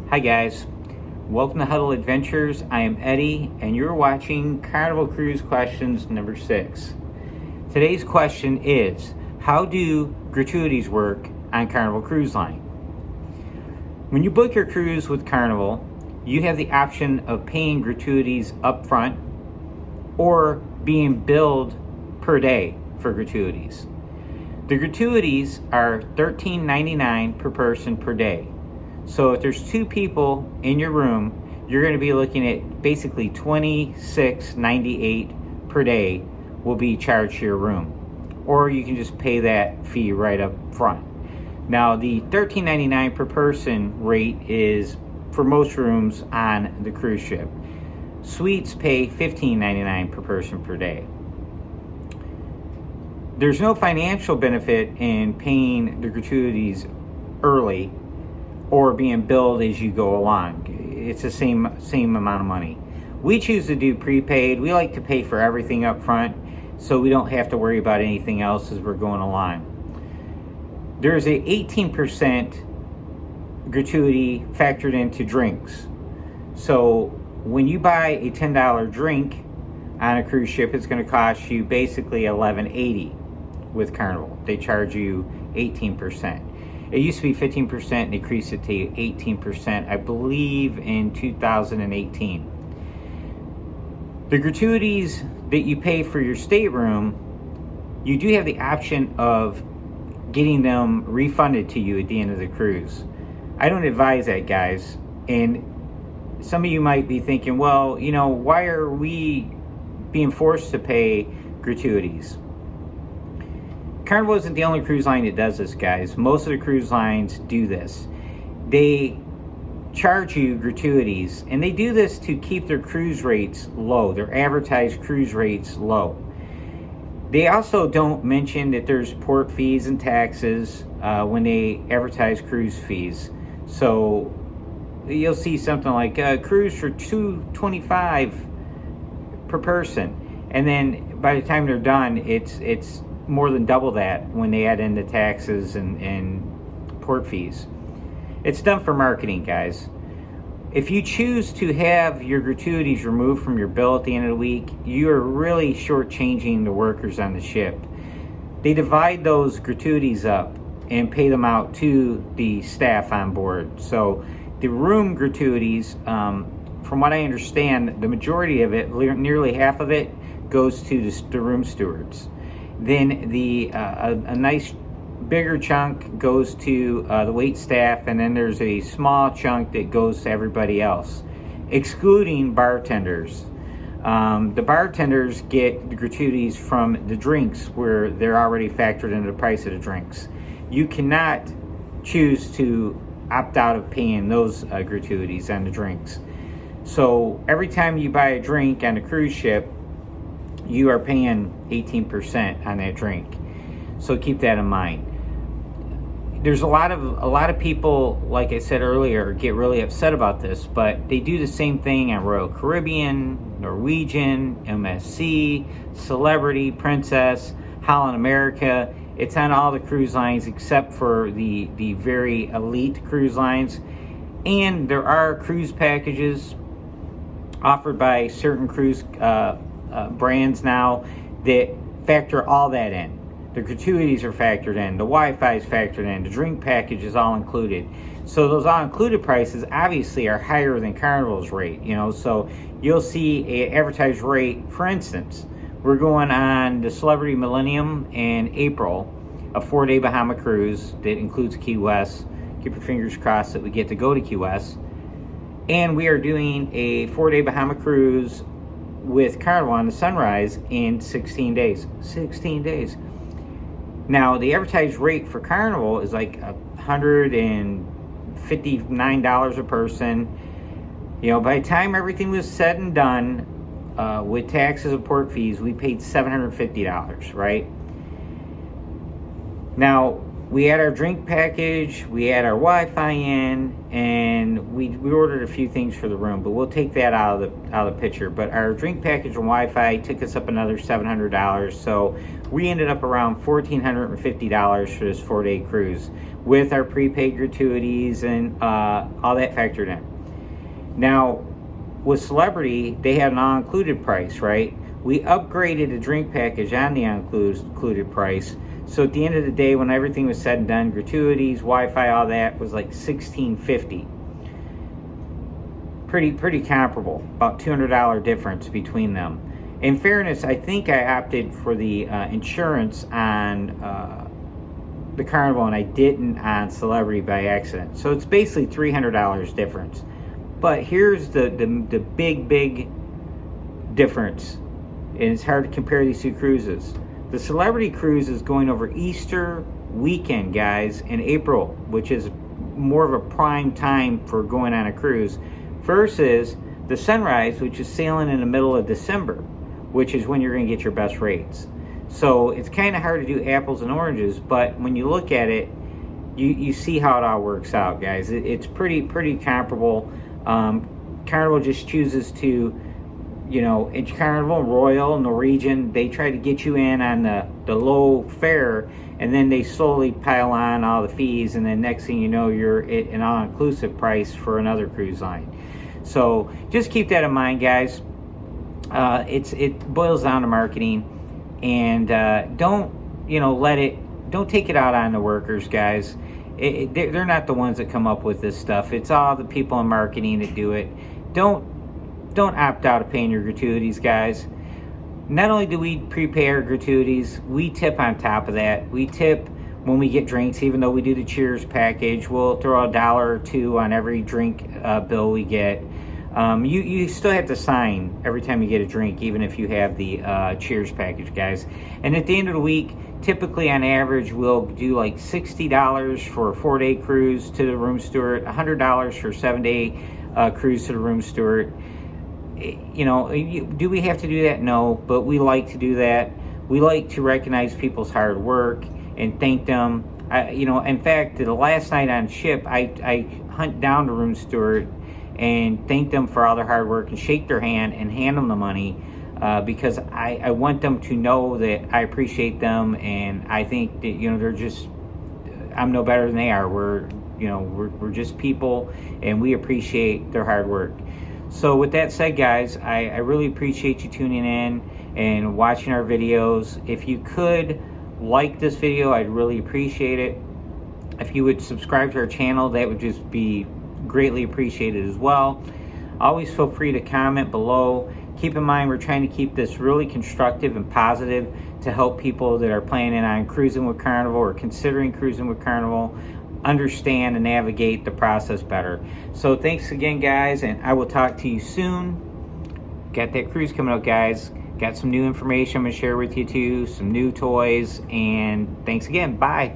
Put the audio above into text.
Hi guys, welcome to Huddle Adventures. I am Eddie and you're watching Carnival Cruise Questions number 6. Today's question is, how do gratuities work on Carnival Cruise Line? When you book your cruise with Carnival, you have the option of paying gratuities up front or being billed per day for gratuities. The gratuities are $13.99 per person per day. So if there's 2 people in your room, you're going to be looking at basically $26.98 per day will be charged to your room. Or you can just pay that fee right up front. Now the $13.99 per person rate is for most rooms on the cruise ship. Suites pay $15.99 per person per day. There's no financial benefit in paying the gratuities early or being billed as you go along. It's the same amount of money. We choose to do prepaid. We like to pay for everything up front so we don't have to worry about anything else as we're going along. There's a 18% gratuity factored into drinks. So when you buy a $10 drink on a cruise ship, it's going to cost you basically $11.80 with Carnival. They charge you 18%. It used to be 15% and increased it to 18%, I believe, in 2018. The gratuities that you pay for your stateroom, you do have the option of getting them refunded to you at the end of the cruise. I don't advise that, guys. And some of you might be thinking, well, why are we being forced to pay gratuities? Carnival isn't the only cruise line that does this, guys. Most of the cruise lines do this. They charge you gratuities, and they do this to keep their cruise rates low, their advertised cruise rates low. They also don't mention that there's port fees and taxes when they advertise cruise fees. So you'll see something like cruise for $225 per person, and then by the time they're done, it's more than double that when they add in the taxes and port fees. It's done for marketing, guys. If you choose to have your gratuities removed from your bill at the end of the week, you are really shortchanging the workers on the ship. They divide those gratuities up and pay them out to the staff on board. So the room gratuities, from what I understand, the majority of it, nearly half of it, goes to the room stewards. Then a nice bigger chunk goes to the wait staff, and then there's a small chunk that goes to everybody else, excluding bartenders. The bartenders get the gratuities from the drinks where they're already factored into the price of the drinks. You cannot choose to opt out of paying those gratuities on the drinks. So every time you buy a drink on a cruise ship, you are paying 18% on that drink. So keep that in mind. There's a lot of people, like I said earlier, get really upset about this, but they do the same thing on Royal Caribbean, Norwegian, MSC, Celebrity, Princess, Holland America. It's on all the cruise lines except for the very elite cruise lines. And there are cruise packages offered by certain cruise brands now that factor all that in. The gratuities are factored in, the Wi-Fi is factored in, the drink package is all included. So those all included prices obviously are higher than Carnival's rate, so you'll see an advertised rate. For instance, we're going on the Celebrity Millennium in April, a 4-day Bahama cruise that includes Key West. Keep your fingers crossed that we get to go to Key West. And we are doing a 4-day Bahama cruise with Carnival on the Sunrise in 16 days. 16 days. Now, the advertised rate for Carnival is like $159 a person. By the time everything was said and done, with taxes and port fees, we paid $750, right? Now, we had our drink package, we had our Wi-Fi in, and we ordered a few things for the room, but we'll take that out of the picture. But our drink package and Wi-Fi took us up another $700, so we ended up around $1,450 for this 4-day cruise. with our prepaid gratuities and all that factored in. Now, with Celebrity, they had an all-included price, right? We upgraded the drink package on the included price. So at the end of the day, when everything was said and done, gratuities, Wi-Fi, all that was like $16.50. Pretty comparable, about $200 difference between them. In fairness, I think I opted for the insurance on the Carnival, and I didn't on Celebrity by accident. So it's basically $300 difference. But here's the big difference, and it's hard to compare these two cruises. The Celebrity cruise is going over Easter weekend, guys, in April, which is more of a prime time for going on a cruise, versus the Sunrise, which is sailing in the middle of December, which is when you're going to get your best rates. So it's kind of hard to do apples and oranges, but when you look at it, you see how it all works out, guys. It's pretty comparable. Carnival just chooses to, it's Carnival, Royal, Norwegian, they try to get you in on the low fare, and then they slowly pile on all the fees, and then next thing you know, you're at an all-inclusive price for another cruise line. So just keep that in mind, guys. It boils down to marketing, and don't take it out on the workers, guys. They're not the ones that come up with this stuff. It's all the people in marketing that do it. Don't opt out of paying your gratuities, guys. Not only do we prepay our gratuities, we tip on top of that. We tip when we get drinks, even though we do the cheers package. We'll throw $1 or $2 on every drink bill we get. You still have to sign every time you get a drink, even if you have the cheers package, guys. And at the end of the week, typically on average, we'll do like $60 for a 4-day cruise to the room steward, $100 for a 7-day cruise to the room steward. Do we have to do that? No, but we like to do that. We like to recognize people's hard work and thank them. In fact, the last night on ship, I hunt down the room steward and thank them for all their hard work and shake their hand and hand them the money, because I want them to know that I appreciate them, and I think that they're just, I'm no better than they are. We're just people, and we appreciate their hard work. So with that said, guys, I really appreciate you tuning in and watching our videos. If you could like this video, I'd really appreciate it. If you would subscribe to our channel, that would just be greatly appreciated as well. Always feel free to comment below. Keep in mind, we're trying to keep this really constructive and positive to help people that are planning on cruising with Carnival or considering cruising with Carnival understand and navigate the process better. So thanks again, guys, and I will talk to you soon. Got that cruise coming up, guys. Got some new information I'm going to share with you too, some new toys, and thanks again. Bye.